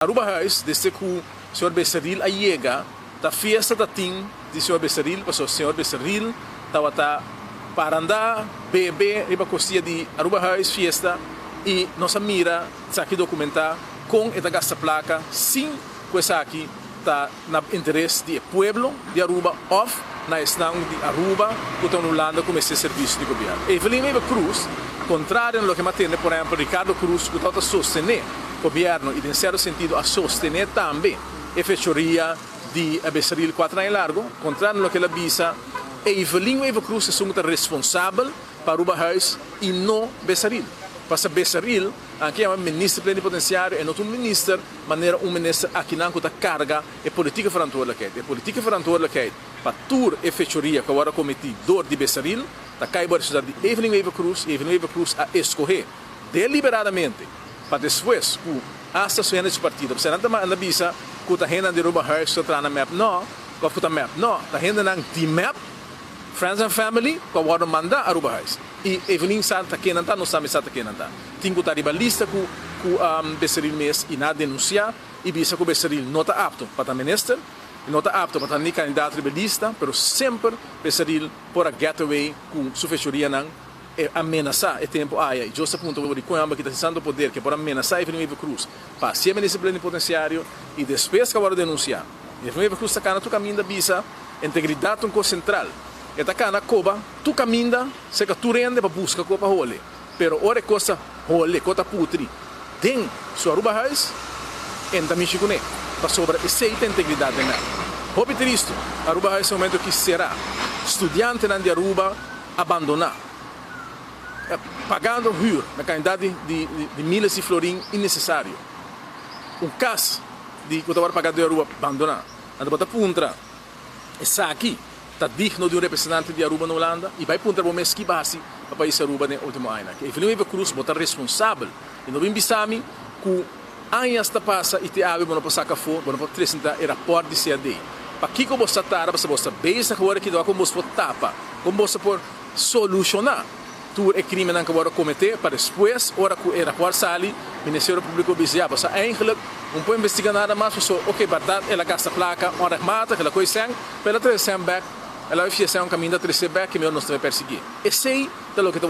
Aruba Huis, desde que o senhor Becerril chega, a festa da tim do senhor Becerril, porque o senhor Becerril estava para andar, beber, riba cosia de Aruba Huis, festa, e nossa mira, está aqui documentar, com esta gasta placa, sim, coisa aqui, está no interesse do povo de Aruba, off, na estão de Aruba, que estão no Holanda com esse serviço de governo. Evelyn Eva Cruz, contrário ao que matene, por exemplo, Ricardo Cruz, que está a sostener o governo e, em certo sentido, a sostener também a fechoria de Becerril 4 anos largo, contrário ao que ela avisa, Evelyn Eva Cruz é uma responsável para Aruba Huis e não Becerril. Para Becerril, aqui é um ministro plenipotenciário, e não um ministro, maneira um ministro aqui não tem carga e política frontal que é. A política frontal que é para toda a fechoria que agora cometidor de Becerril, está caindo a cidade de Evelyn Eva Cruz, e Evelyn Eva Cruz a escolher deliberadamente para depois que a estação desse partido, você não está avisa que está renda de Aruba Huis está na map, não, que está map, não, está renda na map, Friends and Family, que agora manda Aruba Huis. E Evelyn Santa que não está, não sabe se está que não está. Tem que estar ribalista com Becerril mês e nada denunciar, e visa que o Becerril não está apto para minister, não está apto para ser candidato ribalista, mas sempre Becerril por a getaway com sua fechoria não ameaçar o tempo aí. E justo ponto de Coimbra que está sendo poder que por ameaçar Evelyn Eva Cruz, para ser ministro plenipotenciário e depois que agora denunciar. Evelyn Eva Cruz está no caminho da visa, integridade um central. Eta kana koba, tu caminha, se que tu rende para buscar copa role. Pero ora coisa role, coisa putri. Tem sua Aruba Huis, enta michigune, para sobre aceita integridade na. Hope isto, Aruba Huis é o momento que será estudante de Aruba abandonar, pagando hur na quantidade de milhas de florim innecessário. Caso de que eu estava pagando de Aruba abandonar, anda para puntra, essa aqui está digno de um representante de Aruba na Holanda e vai apontar para o mês que base para o país Aruba no último ano. Evelyn Eva Cruz está responsável e não bisami que anos está passa e te abre para passar café, para apresentar o rapporto de CAD. Para que você está para você beisa agora que dá como você tapa, como você pode solucionar tu é crime que você cometer para depois hora que o rapporto sai, o Ministério Público bizarro. Você eigenlijk não pode investigar nada mais, só ok, verdade, ela gasta placa, ela mata, aquela coisa, para ela trazer back. Ela vai fazer um caminho da terceira que meu não vai perseguir. Esse é o que eu vou